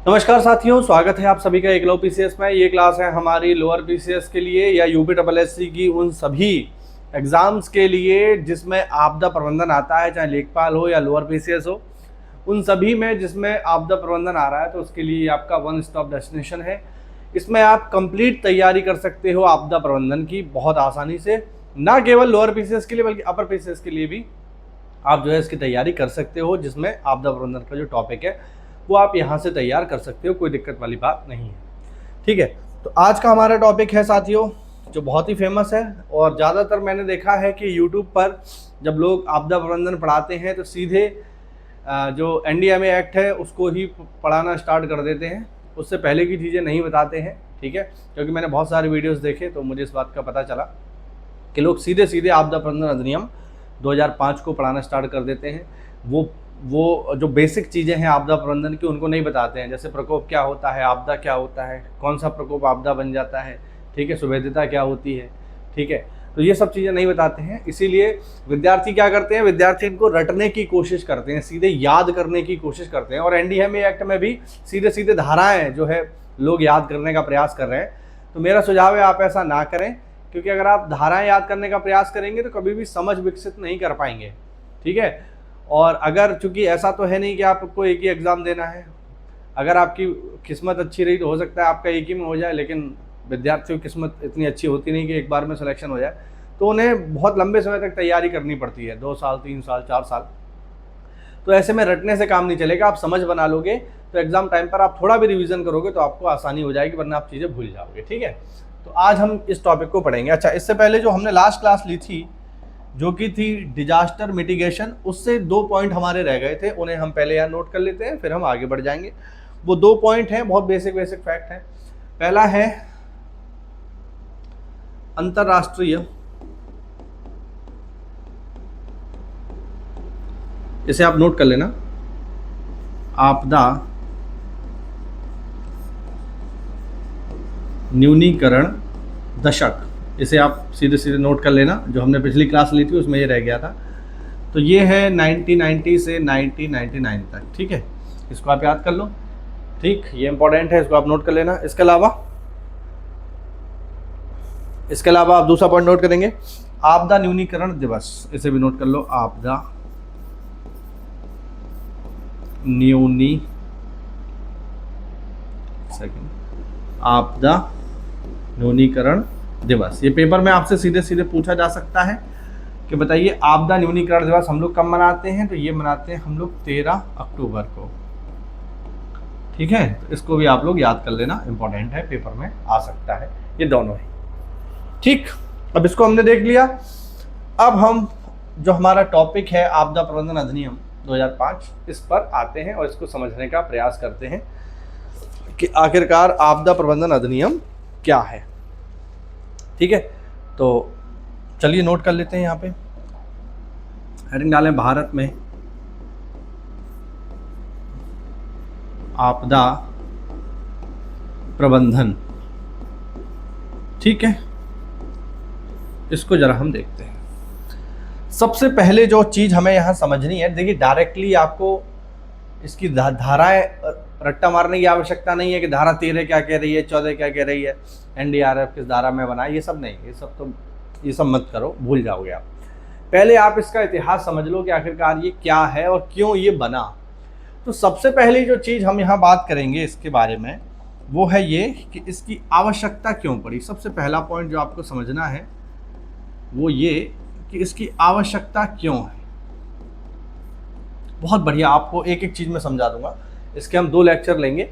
नमस्कार साथियों, स्वागत है आप सभी का एकलव्य पीसीएस में। ये क्लास है हमारी लोअर पीसीएस के लिए या यूपीएससी की उन सभी एग्जाम्स के लिए जिसमें आपदा प्रबंधन आता है, चाहे लेखपाल हो या लोअर पीसीएस हो। उन सभी में जिसमें आपदा प्रबंधन आ रहा है तो उसके लिए आपका वन स्टॉप डेस्टिनेशन है। इसमें आप कंप्लीट तैयारी कर सकते हो आपदा प्रबंधन की बहुत आसानी से, ना केवल लोअर पीसीएस के लिए बल्कि अपर पीसीएस के लिए भी आप जो है इसकी तैयारी कर सकते हो, जिसमें आपदा प्रबंधन का जो टॉपिक है वो आप यहाँ से तैयार कर सकते हो, कोई दिक्कत वाली बात नहीं है। ठीक है, तो आज का हमारा टॉपिक है साथियों जो बहुत ही फेमस है और ज़्यादातर मैंने देखा है कि यूट्यूब पर जब लोग आपदा प्रबंधन पढ़ाते हैं तो सीधे जो एनडीएमए एक्ट है उसको ही पढ़ाना स्टार्ट कर देते हैं, उससे पहले की चीज़ें नहीं बताते हैं। ठीक है, क्योंकि मैंने बहुत सारे वीडियोस देखे तो मुझे इस बात का पता चला कि लोग सीधे सीधे आपदा प्रबंधन अधिनियम 2005 को पढ़ाना स्टार्ट कर देते हैं। वो जो बेसिक चीज़ें हैं आपदा प्रबंधन की उनको नहीं बताते हैं, जैसे प्रकोप क्या होता है, आपदा क्या होता है, कौन सा प्रकोप आपदा बन जाता है, ठीक है, सुभेद्यता क्या होती है। ठीक है, तो ये सब चीज़ें नहीं बताते हैं, इसीलिए विद्यार्थी क्या करते हैं, विद्यार्थी इनको रटने की कोशिश करते हैं, सीधे याद करने की कोशिश करते हैं। और एनडीएमए एक्ट में भी सीधे सीधे धाराएँ जो है लोग याद करने का प्रयास कर रहे हैं। तो मेरा सुझाव है आप ऐसा ना करें, क्योंकि अगर आप धाराएँ याद करने का प्रयास करेंगे तो कभी भी समझ विकसित नहीं कर पाएंगे। ठीक है, और अगर चूंकि ऐसा तो है नहीं कि आपको एक ही एग्ज़ाम देना है, अगर आपकी किस्मत अच्छी रही तो हो सकता है आपका एक ही में हो जाए, लेकिन विद्यार्थियों की किस्मत इतनी अच्छी होती नहीं कि एक बार में सिलेक्शन हो जाए, तो उन्हें बहुत लंबे समय तक तैयारी करनी पड़ती है, 2 साल 3 साल 4 साल। तो ऐसे में रटने से काम नहीं चलेगा, आप समझ बना लोगे तो एग्ज़ाम टाइम पर आप थोड़ा भी रिविज़न करोगे तो आपको आसानी हो जाएगी, वरना आप चीज़ें भूल जाओगे। ठीक है, तो आज हम इस टॉपिक को पढ़ेंगे। अच्छा, इससे पहले जो हमने लास्ट क्लास ली थी जो कि थी डिजास्टर मिटिगेशन, उससे 2 पॉइंट हमारे रह गए थे, उन्हें हम पहले यहाँ नोट कर लेते हैं, फिर हम आगे बढ़ जाएंगे। वो 2 पॉइंट हैं, बहुत बेसिक फैक्ट हैं। पहला है अंतरराष्ट्रीय, इसे आप नोट कर लेना, आपदा न्यूनीकरण दशक, इसे आप सीधे सीधे नोट कर लेना। जो हमने पिछली क्लास ली थी उसमें ये रह गया था। तो ये है 1990 से 1999 तक। ठीक है, इसको आप याद कर लो। ठीक, ये इंपॉर्टेंट है, इसको आप नोट कर लेना। इसके अलावा आप दूसरा पॉइंट नोट करेंगे, आपदा न्यूनीकरण दिवस, इसे भी नोट कर लो, आपदा न्यूनीकरण दिवस। ये पेपर में आपसे सीधे सीधे पूछा जा सकता है कि बताइए आपदा न्यूनीकरण दिवस हम लोग कब मनाते हैं, तो ये मनाते हैं हम लोग 13 अक्टूबर को। ठीक है, तो इसको भी आप लोग याद कर लेना, इंपॉर्टेंट है, पेपर में आ सकता है, ये दोनों ही। ठीक, अब इसको हमने देख लिया। अब हम जो हमारा टॉपिक है आपदा प्रबंधन अधिनियम 2005, इस पर आते हैं और इसको समझने का प्रयास करते हैं कि आखिरकार आपदा प्रबंधन अधिनियम क्या है। ठीक है, तो चलिए नोट कर लेते हैं। यहाँ पे हेडिंग डालें, भारत में आपदा प्रबंधन। ठीक है, इसको जरा हम देखते हैं। सबसे पहले जो चीज़ हमें यहाँ समझनी है, देखिए डायरेक्टली आपको इसकी धाराएं रट्टा मारने की आवश्यकता नहीं है कि धारा 13 क्या कह रही है, 14 क्या कह रही है, एनडीआरएफ किस धारा में बना, ये सब नहीं, ये सब मत करो, भूल जाओगे आप। पहले आप इसका इतिहास समझ लो कि आखिरकार ये क्या है और क्यों ये बना। तो सबसे पहली जो चीज़ हम यहाँ बात करेंगे इसके बारे में वो है ये कि इसकी आवश्यकता क्यों पड़ी। सबसे पहला पॉइंट जो आपको समझना है वो ये कि इसकी आवश्यकता क्यों है। बहुत बढ़िया, आपको एक एक चीज़ में समझा दूंगा। इसके हम 2 लेक्चर लेंगे।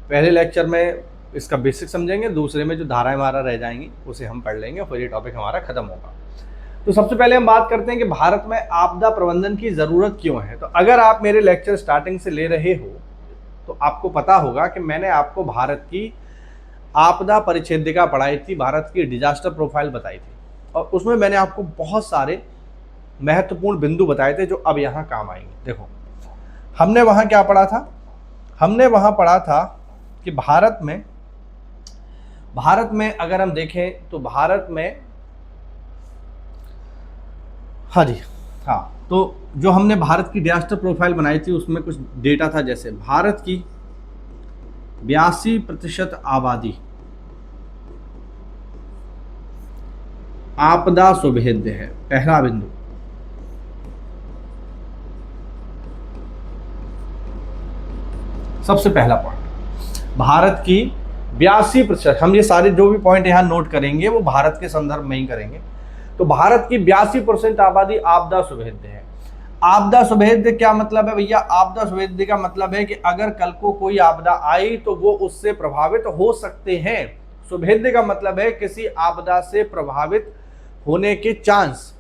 पहले लेक्चर में इसका बेसिक समझेंगे, दूसरे में जो धाराएं हमारा रह जाएंगी उसे हम पढ़ लेंगे, फिर ये टॉपिक हमारा खत्म होगा। तो सबसे पहले हम बात करते हैं कि भारत में आपदा प्रबंधन की ज़रूरत क्यों है। तो अगर आप मेरे लेक्चर स्टार्टिंग से ले रहे हो तो आपको पता होगा कि मैंने आपको भारत की आपदा परिच्छेदिका पढ़ाई थी, भारत की डिजास्टर प्रोफाइल बताई थी, और उसमें मैंने आपको बहुत सारे महत्वपूर्ण बिंदु बताए थे जो अब यहाँ काम आएंगे। देखो, हमने वहाँ क्या पढ़ा था, हमने वहाँ पढ़ा था कि भारत में अगर हम देखें तो भारत में, हाँ जी, हाँ, तो जो हमने भारत की डिजास्टर प्रोफाइल बनाई थी उसमें कुछ डेटा था, जैसे भारत की 82% आबादी आपदा सुभेद्य है, पहला बिंदु। सबसे पहला पॉइंट, भारत की 82%, हम ये सारे जो भी पॉइंट यहां नोट करेंगे वो भारत के संदर्भ में ही करेंगे। तो भारत की 82% आबादी आपदा सुभेद्य है। आपदा सुभेद्य क्या मतलब है भैया? आपदा सुभेद्य का मतलब है कि अगर कल को कोई आपदा आई तो वो उससे प्रभावित हो सकते हैं। सुभेद्य का मतलब है किसी आपदा से प्रभावित होने के चांस।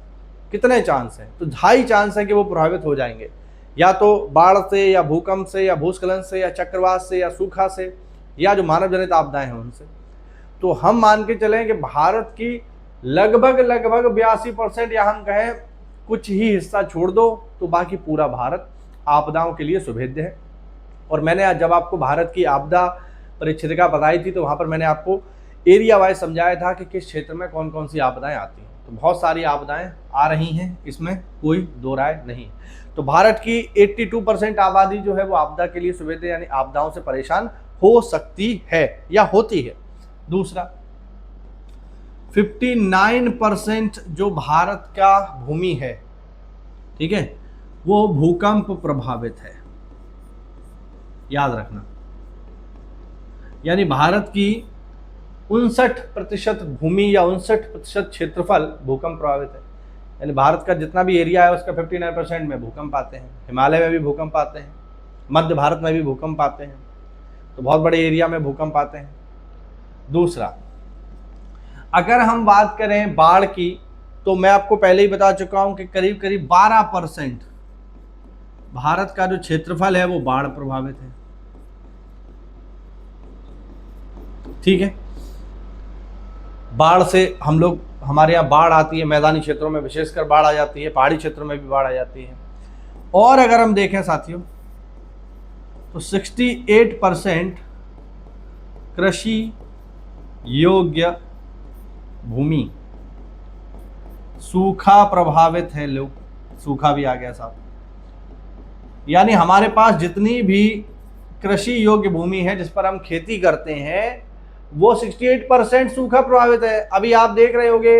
कितने चांस हैं? तो 2.5 चांस है कि वो प्रभावित हो जाएंगे, या तो बाढ़ से या भूकंप से या भूस्खलन से या चक्रवात से या सूखा से या जो मानव जनित आपदाएं हैं उनसे। तो हम मान के चलें कि भारत की लगभग 82%, या हम कहें कुछ ही हिस्सा छोड़ दो तो बाकी पूरा भारत आपदाओं के लिए सुभेद्य है। और मैंने आज जब आपको भारत की आपदा परिच्छेदिका बताई थी तो वहां पर मैंने आपको एरिया वाइज समझाया था कि किस क्षेत्र में कौन कौन सी आपदाएं आती हैं। तो बहुत सारी आपदाएं आ रही हैं, इसमें कोई दो राय नहीं। तो भारत की 82% आबादी जो है वो आपदा के लिए सुभेद्य यानी आपदाओं से परेशान हो सकती है या होती है। दूसरा, 59% जो भारत का भूमि है, ठीक है, वो भूकंप प्रभावित है, याद रखना। यानी भारत की 59% भूमि या 59% क्षेत्रफल भूकंप प्रभावित है। यानी भारत का जितना भी एरिया है उसका 59% में भूकंप आते हैं। हिमालय में भी भूकंप आते हैं, मध्य भारत में भी भूकंप आते हैं, तो बहुत बड़े एरिया में भूकंप आते हैं। दूसरा, अगर हम बात करें बाढ़ की, तो मैं आपको पहले ही बता चुका हूं कि करीब करीब 12% भारत का जो क्षेत्रफल है वो बाढ़ प्रभावित है। ठीक है, बाढ़ से हम लोग, हमारे यहाँ बाढ़ आती है, मैदानी क्षेत्रों में विशेषकर बाढ़ आ जाती है, पहाड़ी क्षेत्रों में भी बाढ़ आ जाती है। और अगर हम देखें साथियों तो 68% कृषि योग्य भूमि सूखा प्रभावित है। लोग, सूखा भी आ गया साहब। यानी हमारे पास जितनी भी कृषि योग्य भूमि है जिस पर हम खेती करते हैं वो 68% सूखा प्रभावित है। अभी आप देख रहे होंगे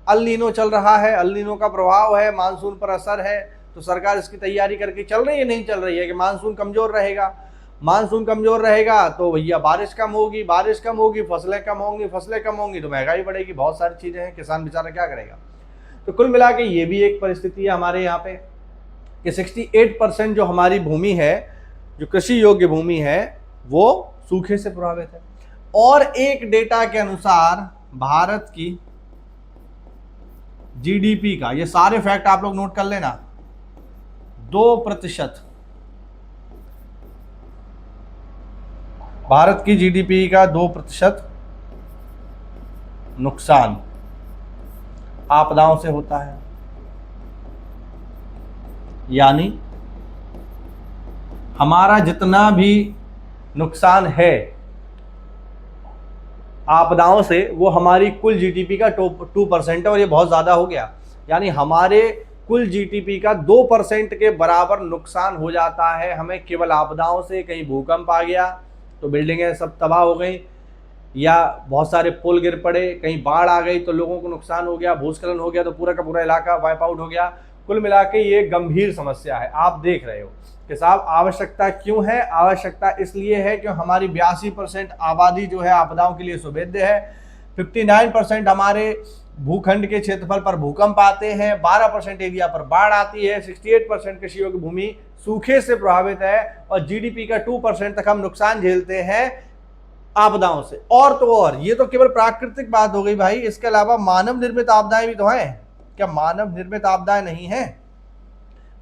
अल नीनो चल रहा है, अल नीनो का प्रभाव है, मानसून पर असर है, तो सरकार इसकी तैयारी करके चल रही है, नहीं चल रही है कि मानसून कमजोर रहेगा। मानसून कमजोर रहेगा तो भैया बारिश कम होगी, बारिश कम होगी, फसलें कम होंगी, फसलें कम होंगी तो महंगाई बढ़ेगी, बहुत सारी चीजें हैं, किसान बेचारा क्या करेगा। तो कुल मिला के ये भी एक परिस्थिति है हमारे यहाँ पे कि 68% जो हमारी भूमि है, जो कृषि योग्य भूमि है, वो सूखे से प्रभावित है। और एक डेटा के अनुसार भारत की जीडीपी का, ये सारे फैक्ट आप लोग नोट कर लेना, 2%, भारत की जीडीपी का 2% नुकसान आपदाओं से होता है। यानी हमारा जितना भी नुकसान है आपदाओं से वो हमारी कुल जीडीपी का 2% है, और ये बहुत ज़्यादा हो गया। यानी हमारे कुल जीडीपी का 2% के बराबर नुकसान हो जाता है हमें केवल आपदाओं से। कहीं भूकंप आ गया तो बिल्डिंगें सब तबाह हो गई, या बहुत सारे पुल गिर पड़े, कहीं बाढ़ आ गई तो लोगों को नुकसान हो गया, भूस्खलन हो गया तो पूरा का पूरा इलाका वाइप आउट हो गया। कुल मिला के ये गंभीर समस्या है। आप देख रहे हो कि साहब आवश्यकता क्यों है? आवश्यकता इसलिए है कि हमारी 82% आबादी जो है आपदाओं के लिए सुभेद्य है। 59% हमारे भूखंड के क्षेत्रफल पर भूकंप आते हैं, 12% एरिया पर बाढ़ आती है, 68% कृषि योग्य भूमि सूखे से प्रभावित है, और जीडीपी का 2% तक हम नुकसान झेलते हैं आपदाओं से। और तो और, ये तो केवल प्राकृतिक बात हो गई भाई, इसके अलावा मानव निर्मित आपदाएं भी तो हैं। क्या मानव निर्मित आपदाएं नहीं हैं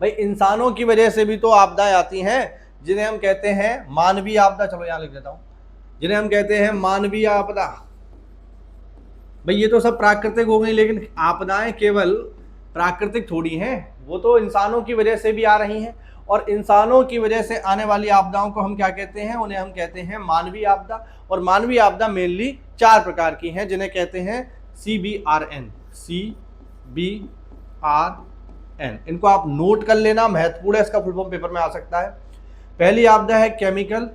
भाई? इंसानों की वजह से भी तो आपदाएं आती हैं, जिन्हें हम कहते हैं मानवीय आपदा। चलो यहां लिख देता हूं, जिन्हें हम कहते हैं मानवीय आपदा। भाई ये तो सब प्राकृतिक हो गई, लेकिन आपदाएं केवल प्राकृतिक थोड़ी हैं, वो तो इंसानों की वजह से भी आ रही हैं। और इंसानों की वजह से आने वाली आपदाओं को हम क्या कहते हैं? उन्हें हम कहते हैं मानवीय आपदा। और मानवीय आपदा मेनली 4 प्रकार की हैं, जिन्हें कहते हैं CBRN। CBRN, इनको आप नोट कर लेना, महत्वपूर्ण है, इसका फुल फॉर्म पेपर में आ सकता है। पहली आपदा है केमिकल,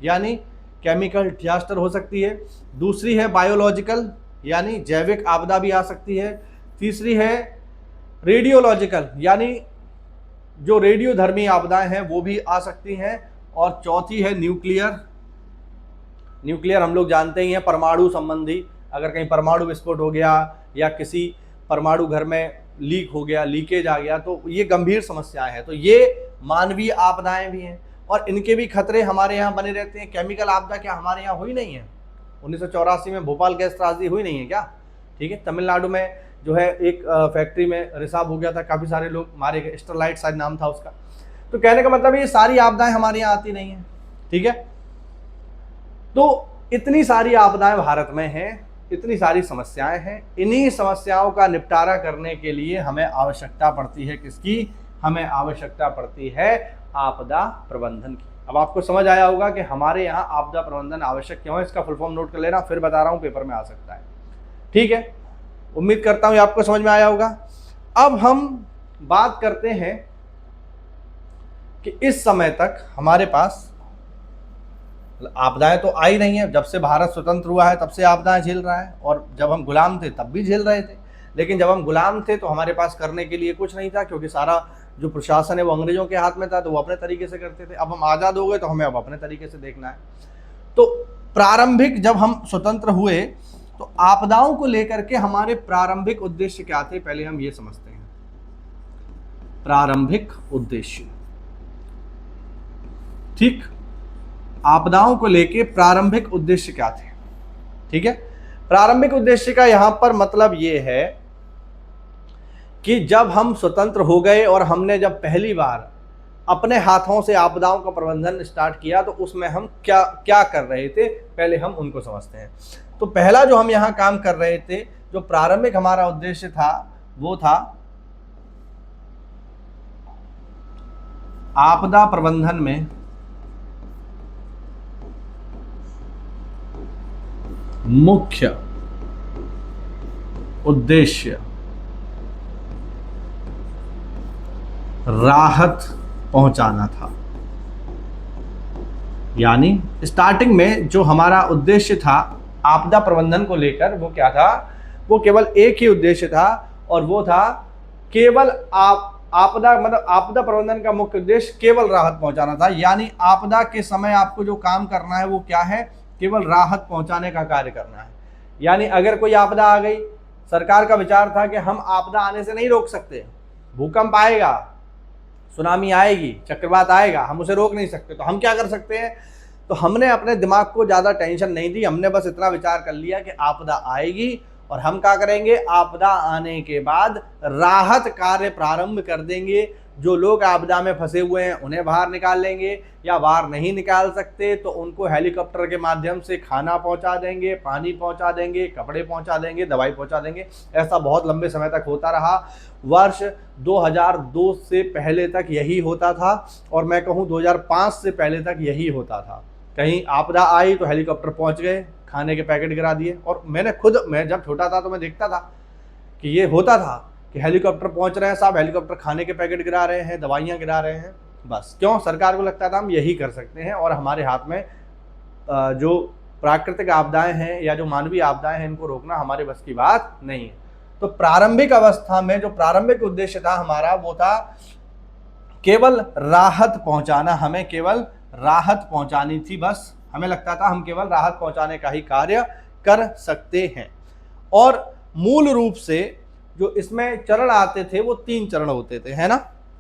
यानी केमिकल डिजास्टर हो सकती है। दूसरी है बायोलॉजिकल, यानी जैविक आपदा भी आ सकती है। तीसरी है रेडियोलॉजिकल, यानी जो रेडियोधर्मी आपदाएं हैं वो भी आ सकती हैं। और चौथी है न्यूक्लियर। न्यूक्लियर हम लोग जानते ही हैं, परमाणु संबंधी, अगर कहीं परमाणु विस्फोट हो गया या किसी परमाणु घर में लीक हो गया, लीकेज आ गया, तो ये गंभीर समस्याएं हैं। तो ये मानवीय आपदाएं भी हैं और इनके भी खतरे हमारे यहाँ बने रहते हैं। केमिकल आपदा क्या हमारे यहाँ हुई नहीं है? 1984 में भोपाल गैस त्रासदी हुई नहीं है क्या? ठीक है, तमिलनाडु में जो है एक फैक्ट्री में रिसाव हो गया था, काफ़ी सारे लोग मारे गए, स्टरलाइट शायद नाम था उसका। तो कहने का मतलब ये सारी आपदाएं हमारे यहाँ आती नहीं है। ठीक है, तो इतनी सारी आपदाएं भारत में हैं, इतनी सारी समस्याएं हैं। इन्हीं समस्याओं का निपटारा करने के लिए हमें आवश्यकता पड़ती है किसकी? हमें आवश्यकता पड़ती है आपदा प्रबंधन की। अब आपको समझ आया होगा कि हमारे यहाँ आपदा प्रबंधन आवश्यक क्यों है। इसका फुल फॉर्म नोट कर लेना, फिर बता रहा हूँ, पेपर में आ सकता है। ठीक है, उम्मीद करता हूँ आपको समझ में आया होगा। अब हम बात करते हैं कि इस समय तक हमारे पास आपदाएं तो आई नहीं है। जब से भारत स्वतंत्र हुआ है तब से आपदाएं झेल रहा है, और जब हम गुलाम थे तब भी झेल रहे थे। लेकिन जब हम गुलाम थे तो हमारे पास करने के लिए कुछ नहीं था, क्योंकि सारा जो प्रशासन है वो अंग्रेजों के हाथ में था, तो वो अपने तरीके से करते थे। अब हम आज़ाद हो गए तो हमें अब अपने तरीके से देखना है। तो प्रारंभिक जब हम स्वतंत्र हुए तो आपदाओं को लेकर के हमारे प्रारंभिक उद्देश्य क्या थे, पहले हम ये समझते हैं। प्रारंभिक उद्देश्य, ठीक, आपदाओं को लेके प्रारंभिक उद्देश्य क्या थे? ठीक है, प्रारंभिक उद्देश्य का यहां पर मतलब ये है कि जब हम स्वतंत्र हो गए और हमने जब पहली बार अपने हाथों से आपदाओं का प्रबंधन स्टार्ट किया, तो उसमें हम क्या क्या कर रहे थे, पहले हम उनको समझते हैं। तो पहला जो हम यहां काम कर रहे थे, जो प्रारंभिक हमारा उद्देश्य था, वो था आपदा प्रबंधन में मुख्य उद्देश्य राहत पहुंचाना था। यानी स्टार्टिंग में जो हमारा उद्देश्य था आपदा प्रबंधन को लेकर, वो क्या था? वो केवल एक ही उद्देश्य था, और वो था केवल आपदा मतलब आपदा प्रबंधन का मुख्य उद्देश्य केवल राहत पहुंचाना था। यानी आपदा के समय आपको जो काम करना है वो क्या है? केवल राहत पहुंचाने का कार्य करना है। यानी अगर कोई आपदा आ गई, सरकार का विचार था कि हम आपदा आने से नहीं रोक सकते, भूकंप आएगा, सुनामी आएगी, चक्रवात आएगा, हम उसे रोक नहीं सकते, तो हम क्या कर सकते हैं? तो हमने अपने दिमाग को ज़्यादा टेंशन नहीं दी, हमने बस इतना विचार कर लिया कि आपदा आएगी और हम क्या करेंगे? आपदा आने के बाद राहत कार्य प्रारंभ कर देंगे। जो लोग आपदा में फंसे हुए हैं उन्हें बाहर निकाल लेंगे, या बाहर नहीं निकाल सकते तो उनको हेलीकॉप्टर के माध्यम से खाना पहुंचा देंगे, पानी पहुंचा देंगे, कपड़े पहुंचा देंगे, दवाई पहुंचा देंगे। ऐसा बहुत लंबे समय तक होता रहा। वर्ष 2002 से पहले तक यही होता था, और मैं कहूँ 2005 से पहले तक यही होता था। कहीं आपदा आई तो हेलीकॉप्टर पहुंच गए, खाने के पैकेट गिरा दिए। और मैं जब छोटा था तो मैं देखता था कि ये होता था कि हेलीकॉप्टर पहुंच रहे हैं साहब, हेलीकॉप्टर खाने के पैकेट गिरा रहे हैं, दवाइयाँ गिरा रहे हैं। बस क्यों? सरकार को लगता था हम यही कर सकते हैं, और हमारे हाथ में जो प्राकृतिक आपदाएं हैं या जो मानवीय आपदाएं हैं, इनको रोकना हमारे बस की बात नहीं है। तो प्रारंभिक अवस्था में जो प्रारंभिक उद्देश्य था हमारा, वो था केवल राहत पहुंचाना। हमें केवल राहत पहुंचानी थी, बस हमें लगता था हम केवल राहत पहुंचाने का ही कार्य कर सकते हैं। और मूल रूप से जो इसमें चरण आते थे वो 3 चरण होते थे, है ना?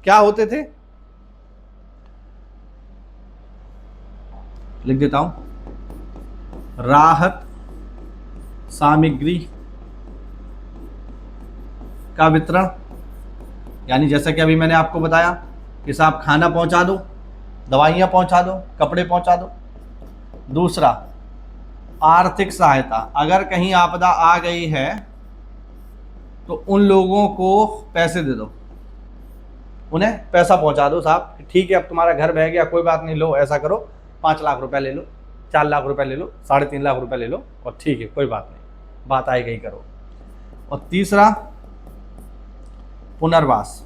क्या होते थे? लिख देता हूं। राहत सामग्री का वितरण, यानी जैसा कि अभी मैंने आपको बताया कि साहब खाना पहुंचा दो, दवाइयां पहुंचा दो, कपड़े पहुंचा दो। दूसरा, आर्थिक सहायता। अगर कहीं आपदा आ गई है तो उन लोगों को पैसे दे दो, उन्हें पैसा पहुंचा दो साहब, ठीक है अब तुम्हारा घर बह गया, कोई बात नहीं, लो ऐसा करो 5 लाख रुपए ले लो, 4 लाख रुपए ले लो, 3.5 लाख रुपए ले लो, और ठीक है कोई बात नहीं, बात आई गई करो। और तीसरा, पुनर्वास।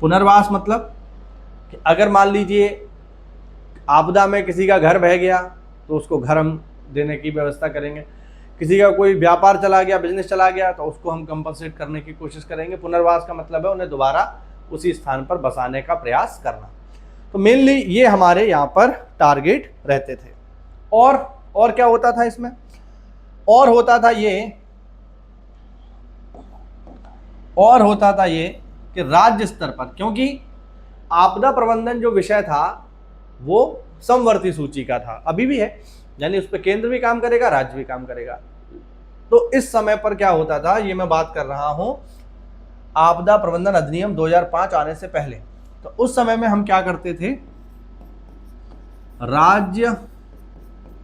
पुनर्वास मतलब कि अगर मान लीजिए आपदा में किसी का घर बह गया तो उसको घर हम देने की व्यवस्था करेंगे, किसी का कोई व्यापार चला गया, बिजनेस चला गया तो उसको हम कंपनसेट करने की कोशिश करेंगे। पुनर्वास का मतलब है उन्हें दोबारा उसी स्थान पर बसाने का प्रयास करना। तो मेनली ये हमारे यहाँ पर टारगेट रहते थे। और क्या होता था इसमें, और होता था ये कि राज्य स्तर पर, क्योंकि आपदा प्रबंधन जो विषय था वो समवर्ती सूची का था, अभी भी है, यानी उस पर केंद्र भी काम करेगा, राज्य भी काम करेगा। तो इस समय पर क्या होता था, ये मैं बात कर रहा हूं आपदा प्रबंधन अधिनियम 2005 आने से पहले। तो उस समय में हम क्या करते थे, राज्य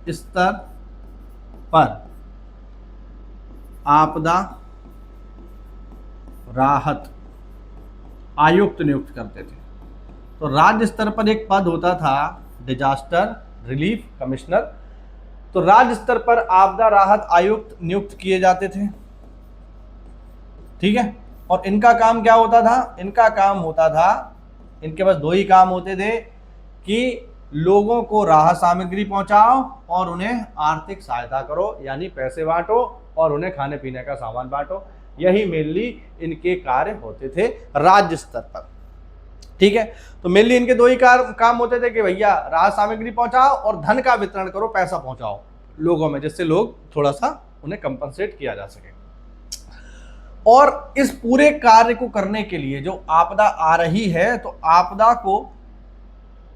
स्तर पर आपदा राहत आयुक्त नियुक्त करते थे। तो राज्य स्तर पर एक पद होता था डिजास्टर रिलीफ कमिश्नर। तो राज्य स्तर पर आपदा राहत आयुक्त नियुक्त किए जाते थे, ठीक है। और इनका काम क्या होता था, इनका काम होता था, इनके पास दो ही काम होते थे कि लोगों को राहत सामग्री पहुंचाओ और उन्हें आर्थिक सहायता करो, यानी पैसे बांटो और उन्हें खाने पीने का सामान बांटो। यही मेनली इनके कार्य होते थे राज्य स्तर पर, ठीक है। तो मेनली इनके दो ही काम होते थे कि भैया राहत सामग्री पहुंचाओ और धन का वितरण करो, पैसा पहुंचाओ लोगों में, जिससे लोग थोड़ा सा उन्हें कंपनसेट किया जा सके। और इस पूरे कार्य को करने के लिए जो आपदा आ रही है, तो आपदा को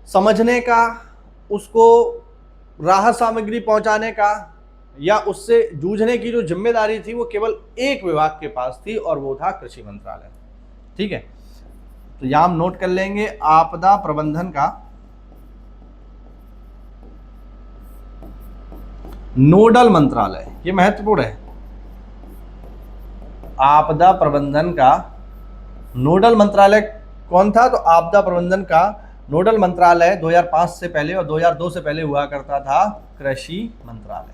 समझने का, उसको राहत सामग्री पहुंचाने का या उससे जूझने की जो जिम्मेदारी थी वो केवल एक विभाग के पास थी, और वो था कृषि मंत्रालय, ठीक है। तो यहां हम नोट कर लेंगे आपदा प्रबंधन का नोडल मंत्रालय, ये महत्वपूर्ण है। आपदा प्रबंधन का नोडल मंत्रालय कौन था, तो आपदा प्रबंधन का नोडल मंत्रालय 2005 से पहले और 2002 से पहले हुआ करता था कृषि मंत्रालय।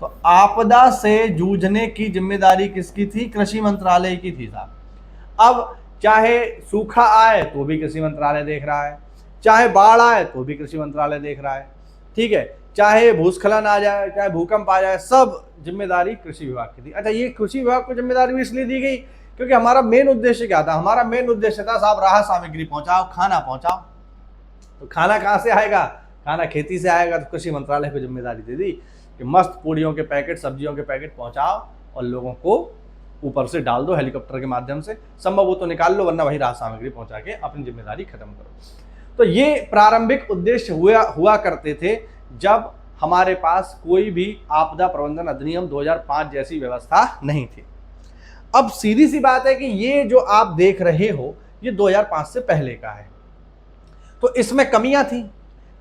तो आपदा से जूझने की जिम्मेदारी किसकी थी, कृषि मंत्रालय की थी साहब। अब चाहे सूखा आए तो भी कृषि मंत्रालय देख रहा है, चाहे बाढ़ आए तो भी कृषि मंत्रालय देख रहा है, ठीक है। चाहे भूस्खलन आ जाए, चाहे भूकंप आ जाए, सब जिम्मेदारी कृषि विभाग की थी। अच्छा, ये कृषि विभाग को जिम्मेदारी भी इसलिए दी गई क्योंकि हमारा मेन उद्देश्य क्या था, हमारा मेन उद्देश्य था साहब राहत सामग्री पहुंचाओ, खाना पहुंचाओ। तो खाना कहाँ से आएगा, खाना खेती से आएगा। तो कृषि मंत्रालय को जिम्मेदारी दे दी कि मस्त पूड़ियों के पैकेट, सब्जियों के पैकेट पहुंचाओ और लोगों को ऊपर से डाल दो हेलीकॉप्टर के माध्यम से, संभव हो तो निकाल लो, वरना वही राहत सामग्री पहुंचा के अपनी जिम्मेदारी खत्म करो। तो ये प्रारंभिक उद्देश्य हुआ करते थे जब हमारे पास कोई भी आपदा प्रबंधन अधिनियम 2005 जैसी व्यवस्था नहीं थी। अब सीधी सी बात है कि ये जो आप देख रहे हो ये 2005 से पहले का है, तो इसमें कमियां थी,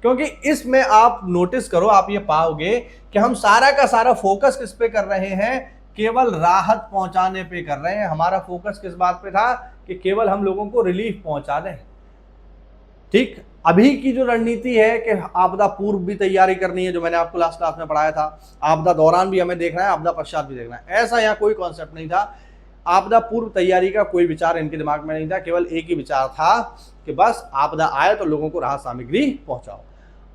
क्योंकि इसमें आप नोटिस करो, आप ये पाओगे कि हम सारा का सारा फोकस किस पे कर रहे हैं, केवल राहत पहुंचाने पे कर रहे हैं। हमारा फोकस किस बात पे था कि केवल हम लोगों को रिलीफ पहुंचा दें, ठीक। अभी की जो रणनीति है कि आपदा पूर्व भी तैयारी करनी है, जो मैंने आपको लास्ट क्लास में पढ़ाया था, आपदा दौरान भी हमें देखना है, आपदा पश्चात भी देखना है, ऐसा यहाँ कोई कॉन्सेप्ट नहीं था। आपदा पूर्व तैयारी का कोई विचार इनके दिमाग में नहीं था, केवल एक ही विचार था कि बस आपदा आए तो लोगों को राहत सामग्री पहुंचाओ।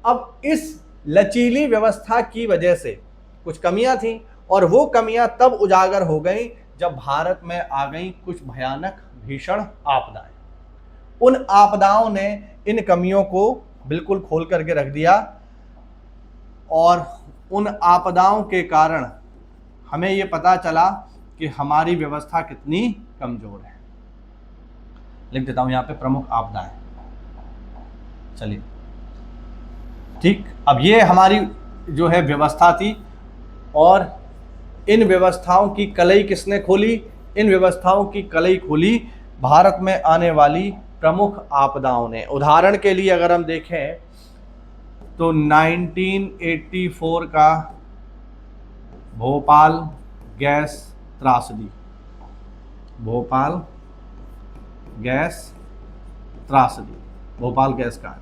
अब इस लचीली व्यवस्था की वजह से कुछ कमियां थी, और वो कमियां तब उजागर हो गई जब भारत में आ गई कुछ भयानक भीषण आपदाएं। उन आपदाओं ने इन कमियों को बिल्कुल खोल करके रख दिया, और उन आपदाओं के कारण हमें ये पता चला कि हमारी व्यवस्था कितनी कमजोर है। लिख देता हूं यहां पे प्रमुख आपदाएं, चलिए, ठीक। अब ये हमारी जो है व्यवस्था थी, और इन व्यवस्थाओं की कलई किसने खोली, इन व्यवस्थाओं की कलई खोली भारत में आने वाली प्रमुख आपदाओं ने। उदाहरण के लिए अगर हम देखें तो 1984 का भोपाल गैस त्रासदी, भोपाल गैस त्रासदी, भोपाल गैस का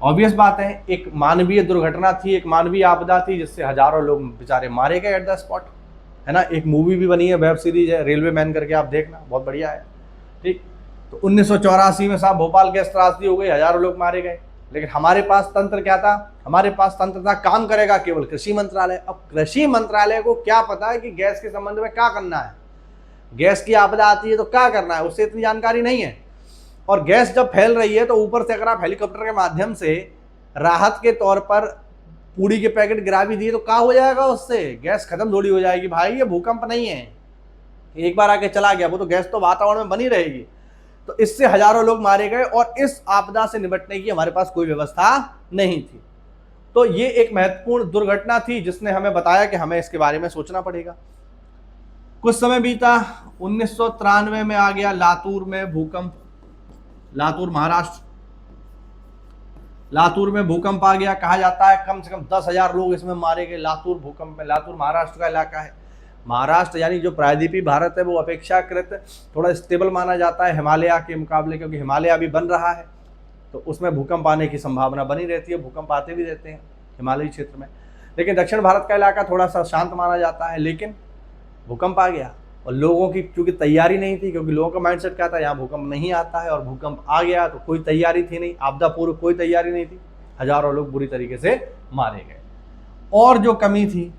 ऑब्वियस बात है एक मानवीय दुर्घटना थी, एक मानवीय आपदा थी, जिससे हजारों लोग बेचारे मारे गए एट द स्पॉट, है ना। एक मूवी भी बनी है, वेब सीरीज है, रेलवे मैन करके, आप देखना, बहुत बढ़िया है, ठीक। तो 1984 में साहब भोपाल गैस त्रासदी हो गई, हजारों लोग मारे गए, लेकिन हमारे पास तंत्र क्या था? हमारे पास तंत्र था काम करेगा केवल कृषि मंत्रालय। अब कृषि मंत्रालय को क्या पता है कि गैस के संबंध में क्या करना है, गैस की आपदा आती है तो क्या करना है, उससे इतनी जानकारी नहीं है। और गैस जब फैल रही है तो ऊपर से अगर आप हेलीकॉप्टर के माध्यम से राहत के तौर पर पूड़ी के पैकेट गिरा भी दिए तो क्या हो जाएगा, उससे गैस खत्म थोड़ी हो जाएगी भाई। ये भूकंप नहीं है, एक बार आके चला गया, वो तो गैस तो वातावरण में बनी रहेगी। तो इससे हजारों लोग मारे गए और इस आपदा से निपटने की हमारे पास कोई व्यवस्था नहीं थी। तो ये एक महत्वपूर्ण दुर्घटना थी जिसने हमें बताया कि हमें इसके बारे में सोचना पड़ेगा। कुछ समय बीता, 1993 में आ गया लातूर में भूकंप। लातूर महाराष्ट्र, लातूर में भूकंप आ गया। कहा जाता है कम से कम 10,000 लोग इसमें मारे गए लातूर भूकंप में। लातूर महाराष्ट्र का इलाका है। महाराष्ट्र यानी जो प्रायद्वीपीय भारत है वो अपेक्षाकृत थोड़ा स्टेबल माना जाता है हिमालय के मुकाबले, क्योंकि हिमालय अभी बन रहा है तो उसमें भूकंप आने की संभावना बनी रहती है। भूकंप आते भी रहते हैं हिमालयी क्षेत्र में, लेकिन दक्षिण भारत का इलाका थोड़ा सा शांत माना जाता है। लेकिन भूकंप आ गया और लोगों की चूंकि तैयारी नहीं थी, क्योंकि लोगों का माइंडसेट क्या था, यहाँ भूकंप नहीं आता है, और भूकंप आ गया तो कोई तैयारी थी नहीं, आपदा पूर्व कोई तैयारी नहीं थी। हजारों लोग बुरी तरीके से मारे गए। और जो कमी थी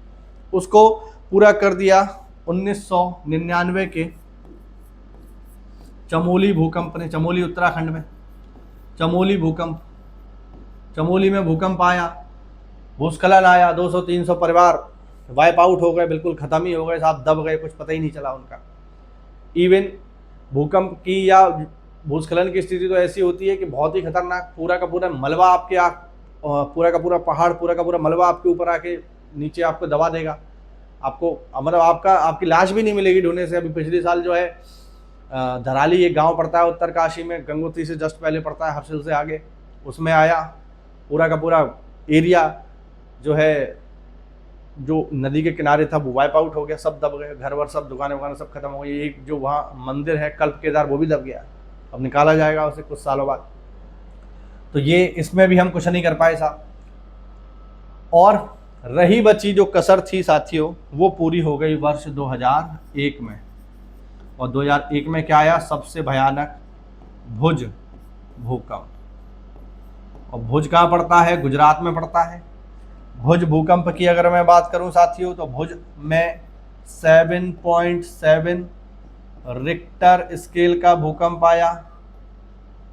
उसको पूरा कर दिया 1999 के चमोली भूकंप ने। चमोली उत्तराखंड में चमोली भूकंप, चमोली में भूकंप आया, भूस्खलन आया, 200-300 परिवार वाइप आउट हो गए, बिल्कुल खत्म ही हो गए साहब, दब गए, कुछ पता ही नहीं चला उनका। इवन भूकंप की या भूस्खलन की स्थिति तो ऐसी होती है कि बहुत ही खतरनाक, पूरा का पूरा मलबा आपके पूरा का पूरा पहाड़, पूरा का पूरा मलबा आपके ऊपर आके नीचे आपको दबा देगा। आपको मतलब आपकी लाश भी नहीं मिलेगी ढूंढने से। अभी पिछले साल जो है धराली एक गांव पड़ता है उत्तरकाशी में, गंगोत्री से जस्ट पहले पड़ता है, हर्षिल से आगे, उसमें आया पूरा का पूरा एरिया जो है, जो नदी के किनारे था वो वाइप आउट हो गया, सब दब गए, घर वर सब, दुकानें वुकानें सब खत्म हो गई। एक जो वहाँ मंदिर है कल्प केदार वो भी दब गया, अब निकाला जाएगा उसे कुछ सालों बाद। तो ये इसमें भी हम कुछ नहीं कर पाए साहब। और रही बची जो कसर थी साथियों वो पूरी हो गई वर्ष 2001 में। और 2001 में क्या आया, सबसे भयानक भुज भूकंप। और भुज कहाँ पड़ता है, गुजरात में पड़ता है। भुज भूकंप की अगर मैं बात करूं साथियों तो भुज में 7.7 रिक्टर स्केल का भूकंप आया।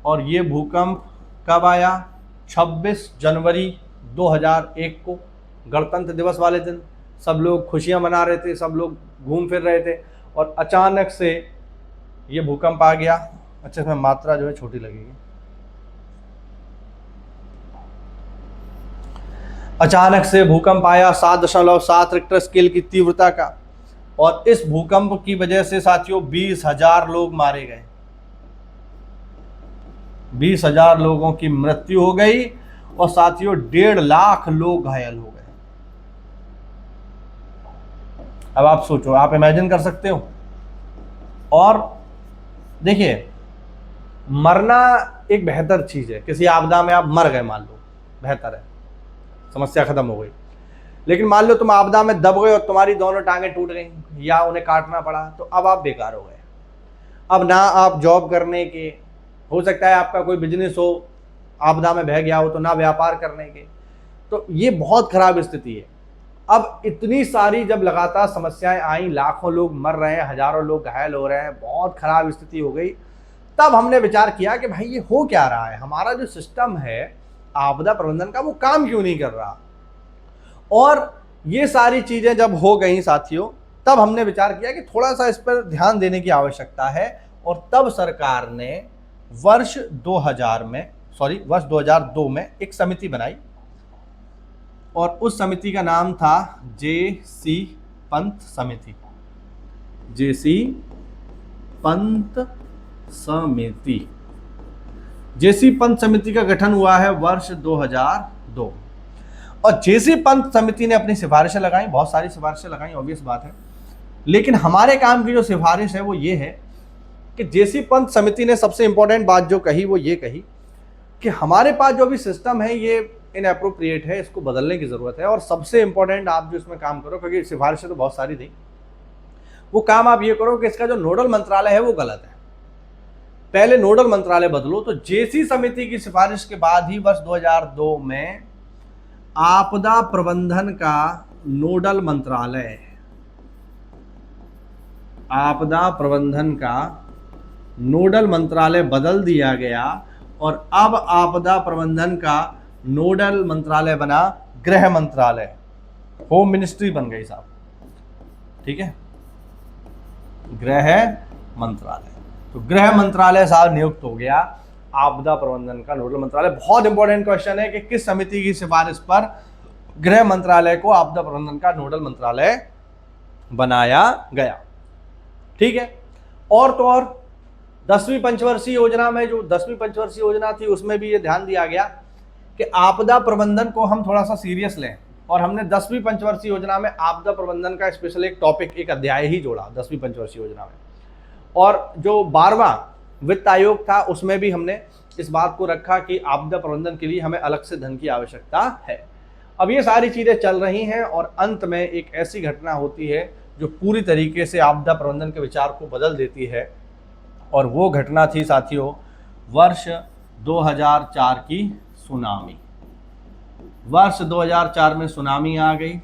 और ये भूकंप कब आया, 26 जनवरी 2001 को, गणतंत्र दिवस वाले दिन। सब लोग खुशियां मना रहे थे, सब लोग घूम फिर रहे थे, और अचानक से ये भूकंप आ गया। अच्छा, इसमें मात्रा जो है छोटी लगेगी। अचानक से भूकंप आया 7.7 रिक्टर स्केल की तीव्रता का, और इस भूकंप की वजह से साथियों 20,000 लोग मारे गए, 20,000 लोगों की मृत्यु हो गई, और साथियों 1.5 लाख लोग घायल हो गए। अब आप सोचो, आप इमेजिन कर सकते हो। और देखिए, मरना एक बेहतर चीज है, किसी आपदा में आप मर गए मान लो, बेहतर है, समस्या खत्म हो गई। लेकिन मान लो तुम आपदा में दब गए और तुम्हारी दोनों टांगें टूट गई या उन्हें काटना पड़ा, तो अब आप बेकार हो गए। अब ना आप जॉब करने के, हो सकता है आपका कोई बिजनेस हो, आपदा में बह गया हो, तो ना व्यापार करने के। तो ये बहुत खराब स्थिति है। अब इतनी सारी जब लगातार समस्याएं आई, लाखों लोग मर रहे हैं, हजारों लोग घायल हो रहे हैं, बहुत खराब स्थिति हो गई। तब हमने विचार किया कि भाई ये हो क्या रहा है, हमारा जो सिस्टम है आपदा प्रबंधन का वो काम क्यों नहीं कर रहा। और ये सारी चीजें जब हो गई साथियों, तब हमने विचार किया कि थोड़ा सा इस पर ध्यान देने की आवश्यकता है। और तब सरकार ने वर्ष 2002 में एक समिति बनाई, और उस समिति का नाम था जे.सी. पंत समिति। जे.सी. पंत समिति, जे.सी. पंत समिति का गठन हुआ है वर्ष 2002। और जे.सी. पंत समिति ने अपनी सिफारिशें लगाई, बहुत सारी सिफारिशें लगाई, ऑब्वियस बात है। लेकिन हमारे काम की जो सिफारिश है वो ये है कि जे.सी. पंत समिति ने सबसे इंपॉर्टेंट बात जो कही वो ये कही कि हमारे पास जो भी सिस्टम है ये इनएप्रोप्रिएट है, इसको बदलने की जरूरत है। और सबसे इंपॉर्टेंट आप जो इसमें काम करो, क्योंकि सिफारिशें तो बहुत सारी थी, वो काम आप ये करो कि इसका जो नोडल मंत्रालय है वो गलत है। पहले नोडल मंत्रालय बदलो। तो जेसी समिति की सिफारिश के बाद ही वर्ष 2002 में आपदा प्रबंधन का नोडल मंत्रालय, आपदा प्रबंधन का नोडल मंत्रालय बदल दिया गया और अब आपदा प्रबंधन का नोडल मंत्रालय बना गृह मंत्रालय, होम मिनिस्ट्री बन गई साहब, ठीक है, गृह मंत्रालय। तो गृह मंत्रालय साहब नियुक्त हो गया आपदा प्रबंधन का नोडल मंत्रालय। बहुत इंपॉर्टेंट क्वेश्चन है कि किस समिति की सिफारिश पर गृह मंत्रालय को आपदा प्रबंधन का नोडल मंत्रालय बनाया गया, ठीक है। और तो और 10वीं पंचवर्षीय योजना में, जो 10वीं पंचवर्षीय योजना थी, उसमें भी ये ध्यान दिया गया कि आपदा प्रबंधन को हम थोड़ा सा सीरियस लें, और हमने 10वीं पंचवर्षीय योजना में आपदा प्रबंधन का स्पेशल एक टॉपिक, एक अध्याय ही जोड़ा 10वीं पंचवर्षीय योजना में। और जो 12वां वित्त आयोग था उसमें भी हमने इस बात को रखा कि आपदा प्रबंधन के लिए हमें अलग से धन की आवश्यकता है। अब ये सारी चीजें चल रही हैं और अंत में एक ऐसी घटना होती है जो पूरी तरीके से आपदा प्रबंधन के विचार को बदल देती है, और वो घटना थी साथियों वर्ष 2004 की सुनामी। वर्ष 2004 में सुनामी आ गई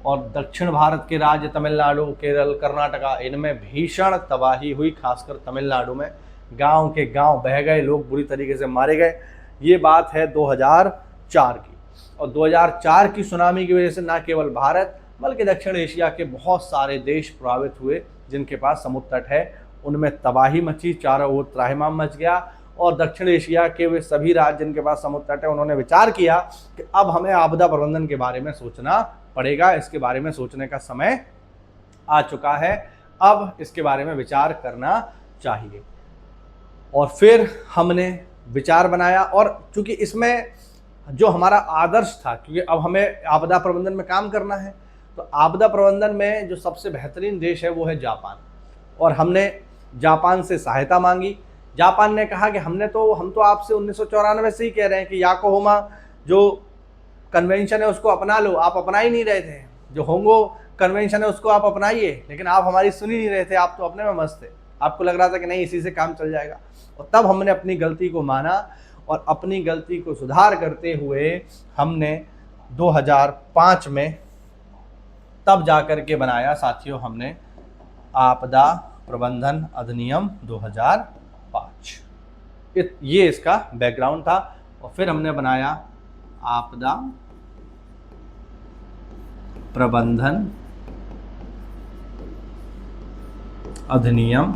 और दक्षिण भारत के राज्य तमिलनाडु, केरल, कर्नाटका, इनमें भीषण तबाही हुई। खासकर तमिलनाडु में गांव के गांव बह गए, लोग बुरी तरीके से मारे गए। ये बात है 2004 की। और 2004 की सुनामी की वजह से न केवल भारत बल्कि दक्षिण एशिया के बहुत सारे देश प्रभावित हुए जिनके पास समुद्र तट है, उनमें तबाही मची, चारों ओर त्राहिमाम मच गया। और दक्षिण एशिया के वे सभी राज्य जिनके पास समुद्र तट है, उन्होंने विचार किया कि अब हमें आपदा प्रबंधन के बारे में सोचना पड़ेगा, इसके बारे में सोचने का समय आ चुका है, अब इसके बारे में विचार करना चाहिए। और फिर हमने विचार बनाया, और चूंकि इसमें जो हमारा आदर्श था, क्योंकि अब हमें आपदा प्रबंधन में काम करना है, तो आपदा प्रबंधन में जो सबसे बेहतरीन देश है वो है जापान। और हमने जापान से सहायता मांगी। जापान ने कहा कि हम तो आपसे 1994 से ही कह रहे हैं कि याकोहामा जो कन्वेंशन है उसको अपना लो, आप अपना ही नहीं रहे थे। जो होंगो कन्वेंशन है उसको आप अपनाइए, लेकिन आप हमारी सुन ही नहीं रहे थे, आप तो अपने में मस्त थे, आपको लग रहा था कि नहीं इसी से काम चल जाएगा। और तब हमने अपनी गलती को माना और अपनी गलती को सुधार करते हुए हमने 2005 में तब जाकर के बनाया साथियों हमने आपदा प्रबंधन अधिनियम 2005। ये इसका बैकग्राउंड था। और फिर हमने बनाया आपदा प्रबंधन अधिनियम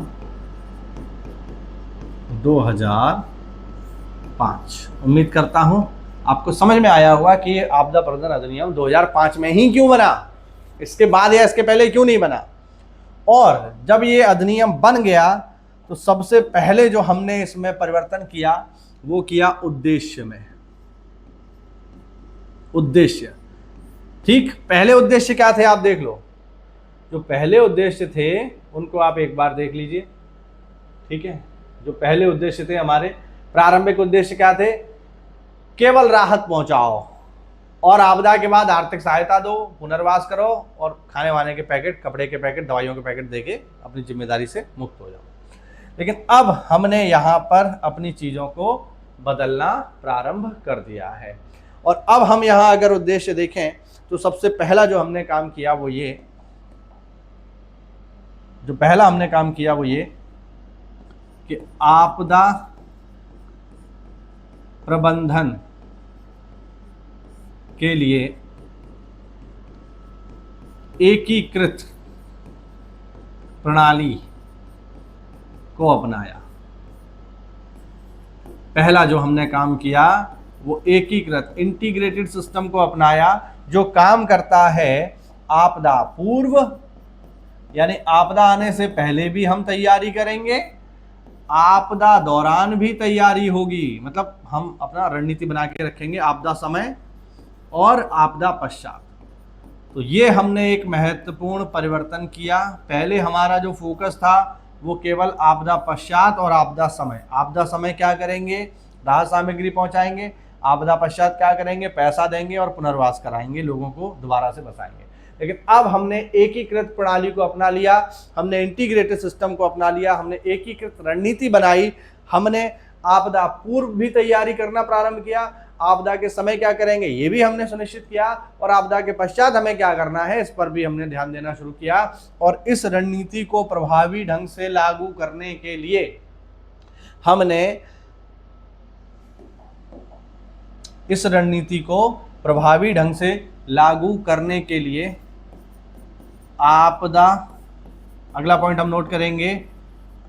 2005। उम्मीद करता हूं आपको समझ में आया होगा कि ये आपदा प्रबंधन अधिनियम 2005 में ही क्यों बना, इसके बाद या इसके पहले क्यों नहीं बना। और जब ये अधिनियम बन गया तो सबसे पहले जो हमने इसमें परिवर्तन किया वो किया उद्देश्य में। उद्देश्य, ठीक, पहले उद्देश्य क्या थे आप देख लो। जो पहले उद्देश्य थे उनको आप एक बार देख लीजिए, ठीक है। जो पहले उद्देश्य थे हमारे, प्रारंभिक उद्देश्य क्या थे? केवल राहत पहुंचाओ और आपदा के बाद आर्थिक सहायता दो, पुनर्वास करो और खाने वाने के पैकेट, कपड़े के पैकेट, दवाइयों के पैकेट देके अपनी जिम्मेदारी से मुक्त हो जाओ। लेकिन अब हमने यहाँ पर अपनी चीज़ों को बदलना प्रारंभ कर दिया है। और अब हम यहाँ अगर उद्देश्य देखें तो सबसे पहला जो हमने काम किया वो ये, कि आपदा प्रबंधन के लिए एकीकृत प्रणाली को अपनाया। पहला जो हमने काम किया वो एकीकृत इंटीग्रेटेड सिस्टम को अपनाया, जो काम करता है आपदा पूर्व, यानी आपदा आने से पहले भी हम तैयारी करेंगे, आपदा दौरान भी तैयारी होगी, मतलब हम अपना रणनीति बना के रखेंगे आपदा समय और आपदा पश्चात। तो ये हमने एक महत्वपूर्ण परिवर्तन किया। पहले हमारा जो फोकस था वो केवल आपदा पश्चात और आपदा समय। आपदा समय क्या करेंगे? राहत सामग्री पहुंचाएंगे। आपदा पश्चात क्या करेंगे? पैसा देंगे और पुनर्वास कराएंगे, लोगों को दोबारा से बसाएंगे। लेकिन अब हमने एकीकृत प्रणाली को अपना लिया, हमने इंटीग्रेटेड सिस्टम को अपना लिया, हमने एकीकृत रणनीति बनाई, हमने आपदा पूर्व भी तैयारी करना प्रारंभ किया, आपदा के समय क्या करेंगे ये भी हमने सुनिश्चित किया, और आपदा के पश्चात हमें क्या करना है इस पर भी हमने ध्यान देना शुरू किया। और इस रणनीति को प्रभावी ढंग से लागू करने के लिए हमने इस रणनीति को प्रभावी ढंग से लागू करने के लिए आपदा, अगला पॉइंट हम नोट करेंगे,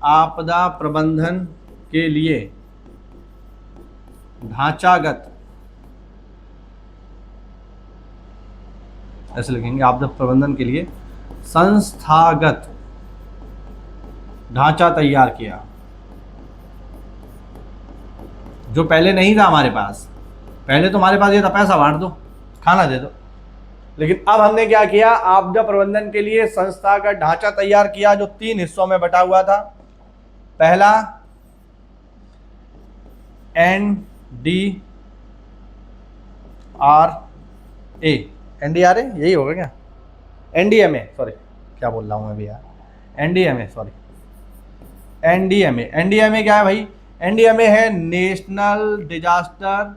आपदा प्रबंधन के लिए ढांचागत, ऐसे लिखेंगे, आपदा प्रबंधन के लिए संस्थागत ढांचा तैयार किया, जो पहले नहीं था हमारे पास। पहले तो हमारे पास ये था पैसा बांट दो, खाना दे दो, लेकिन अब हमने क्या किया, आपदा प्रबंधन के लिए संस्थागत ढांचा तैयार किया जो 3 हिस्सों में बटा हुआ था। पहला NDRA, NDRA यही होगा क्या, NDMA, सॉरी क्या बोल रहा हूं मैं भी यार, NDMA, सॉरी NDMA क्या है भाई, NDMA है नेशनल डिजास्टर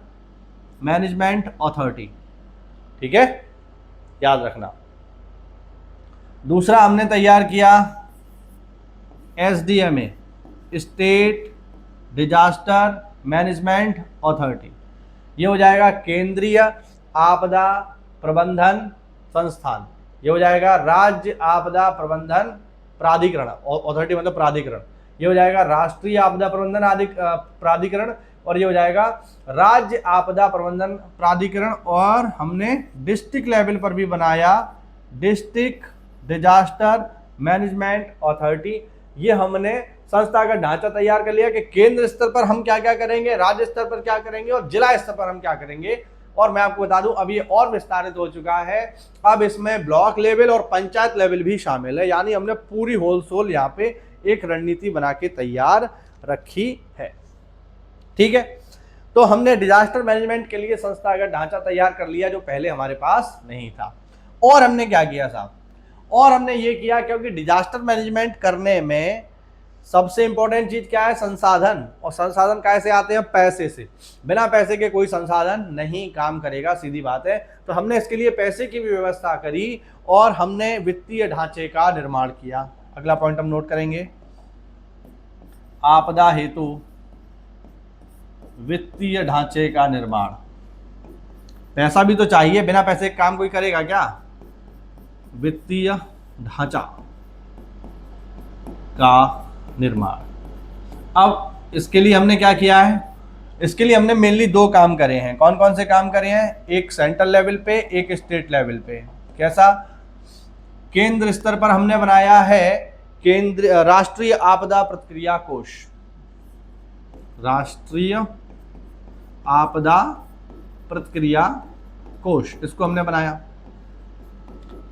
मैनेजमेंट अथॉरिटी, ठीक है, याद रखना। दूसरा हमने तैयार किया SDMA, state disaster management authority, ये हो जाएगा केंद्रीय आपदा प्रबंधन संस्थान, ये हो जाएगा राज्य आपदा प्रबंधन प्राधिकरण, अथॉरिटी मतलब प्राधिकरण, ये हो जाएगा राष्ट्रीय आपदा प्रबंधन प्राधिकरण, और ये हो जाएगा राज्य आपदा प्रबंधन प्राधिकरण। और हमने डिस्ट्रिक्ट लेवल पर भी बनाया डिस्ट्रिक्ट डिजास्टर मैनेजमेंट अथॉरिटी। ये हमने संस्थागत ढांचा तैयार कर लिया कि केंद्र स्तर पर हम क्या क्या करेंगे, राज्य स्तर पर क्या करेंगे और जिला स्तर पर हम क्या करेंगे। और मैं आपको बता दूं अब ये और विस्तारित हो चुका है, अब इसमें ब्लॉक लेवल और पंचायत लेवल भी शामिल है, यानी हमने पूरी होल सोल यहाँ पे एक रणनीति बना के तैयार रखी है, ठीक है। तो हमने डिजास्टर मैनेजमेंट के लिए संस्थागत ढांचा तैयार कर लिया जो पहले हमारे पास नहीं था। और हमने क्या किया साहब, और हमने ये किया, क्योंकि डिजास्टर मैनेजमेंट करने में सबसे इंपॉर्टेंट चीज क्या है, संसाधन। और संसाधन कैसे आते हैं, पैसे से, बिना पैसे के कोई संसाधन नहीं काम करेगा, सीधी बात है। तो हमने इसके लिए पैसे की भी व्यवस्था करी और हमने वित्तीय ढांचे का निर्माण किया। अगला पॉइंट हम नोट करेंगे, आपदा हेतु वित्तीय ढांचे का निर्माण। पैसा भी तो चाहिए, बिना पैसे का काम कोई करेगा क्या। वित्तीय ढांचा का निर्माण। अब इसके लिए हमने क्या किया है, इसके लिए हमने मेनली 2 काम करे हैं। कौन कौन से काम करे हैं, एक सेंट्रल लेवल पे, एक स्टेट लेवल पे। कैसा, केंद्र स्तर पर हमने बनाया है केंद्र राष्ट्रीय आपदा प्रतिक्रिया कोष, राष्ट्रीय आपदा प्रतिक्रिया कोष, इसको हमने बनाया,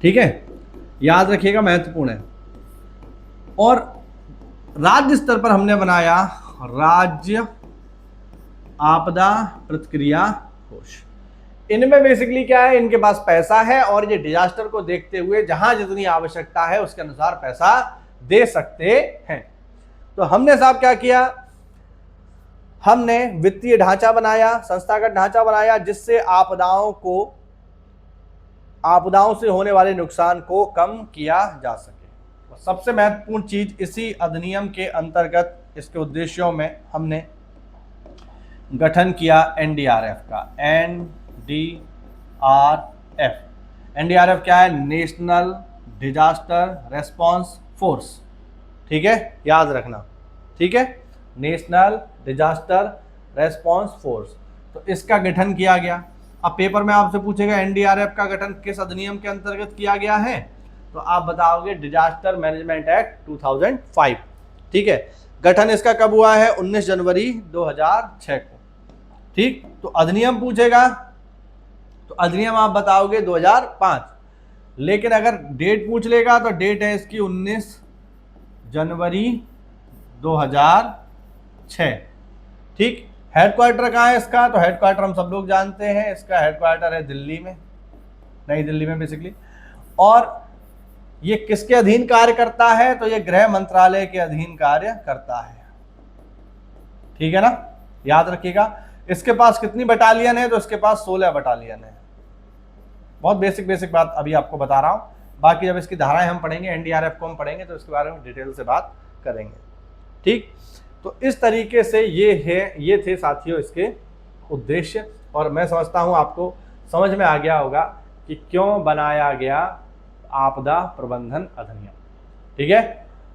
ठीक है, याद रखिएगा महत्वपूर्ण है। और राज्य स्तर पर हमने बनाया राज्य आपदा प्रतिक्रिया कोष। इनमें बेसिकली क्या है, इनके पास पैसा है और ये डिजास्टर को देखते हुए जहां जितनी आवश्यकता है उसके अनुसार पैसा दे सकते हैं। तो हमने साहब क्या किया, हमने वित्तीय ढांचा बनाया, संस्थागत ढांचा बनाया, जिससे आपदाओं से होने वाले नुकसान को कम किया जा सके। सबसे महत्वपूर्ण चीज इसी अधिनियम के अंतर्गत इसके उद्देश्यों में हमने गठन किया एनडीआरएफ का। एनडीआरएफ क्या है, नेशनल डिजास्टर रेस्पॉन्स फोर्स, ठीक है, याद रखना, ठीक है, नेशनल डिजास्टर रेस्पॉन्स फोर्स। तो इसका गठन किया गया। अब पेपर में आपसे पूछेगा एनडीआरएफ का गठन किस अधिनियम के अंतर्गत किया गया है, तो आप बताओगे डिजास्टर मैनेजमेंट एक्ट 2005, ठीक है। गठन इसका कब हुआ है, 19 जनवरी 2006 को, ठीक। तो अधिनियम पूछेगा तो अधिनियम आप बताओगे 2005, लेकिन अगर डेट पूछ लेगा तो डेट है इसकी 19 जनवरी 2006, ठीक। हेडक्वार्टर कहाँ है इसका, तो हेडक्वार्टर हम सब लोग जानते हैं, इसका हेडक्वार्टर है दिल्ली में, नई दिल्ली में बेसिकली। और ये किसके अधीन कार्य करता है? तो ये गृह मंत्रालय के अधीन कार्य करता है। ठीक है ना, याद रखिएगा। इसके पास कितनी बटालियन है? तो इसके पास 16 बटालियन है। बहुत बेसिक बात अभी आपको बता रहा हूं, बाकी जब इसकी धाराएं हम पढ़ेंगे, एनडीआरएफ को हम पढ़ेंगे तो इसके बारे में डिटेल से बात करेंगे। ठीक, तो इस तरीके से ये थे साथियों इसके उद्देश्य, और मैं समझता हूं आपको समझ में आ गया होगा कि क्यों बनाया गया आपदा प्रबंधन अधिनियम। ठीक है,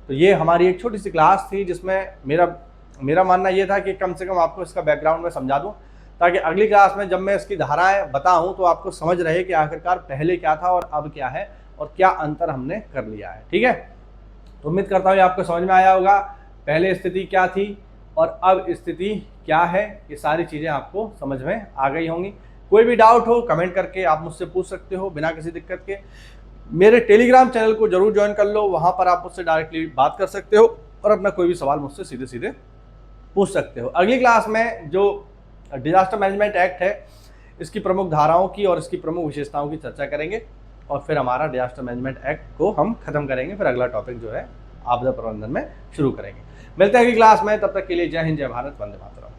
तो ये हमारी एक छोटी सी क्लास थी जिसमें मेरा मानना ये था कि कम से कम आपको इसका बैकग्राउंड में समझा दूं, ताकि अगली क्लास में जब मैं इसकी धाराएं बताऊं तो आपको समझ रहे कि आखिरकार पहले क्या था और अब क्या है और क्या अंतर हमने कर लिया है। ठीक है, तो उम्मीद करता हूं ये आपको समझ में आया होगा, पहले स्थिति क्या थी और अब स्थिति क्या है, ये सारी चीज़ें आपको समझ में आ गई होंगी। कोई भी डाउट हो कमेंट करके आप मुझसे पूछ सकते हो बिना किसी दिक्कत के। मेरे टेलीग्राम चैनल को जरूर ज्वाइन कर लो, वहाँ पर आप मुझसे डायरेक्टली बात कर सकते हो और अपना कोई भी सवाल मुझसे सीधे सीधे पूछ सकते हो। अगली क्लास में जो डिजास्टर मैनेजमेंट एक्ट है, इसकी प्रमुख धाराओं की और इसकी प्रमुख विशेषताओं की चर्चा करेंगे और फिर हमारा डिजास्टर मैनेजमेंट एक्ट को हम खत्म करेंगे। फिर अगला टॉपिक जो है आपदा प्रबंधन में शुरू करेंगे। मिलते हैं अगली क्लास में, तब तक के लिए जय हिंद, जय भारत, वंदे मातरम।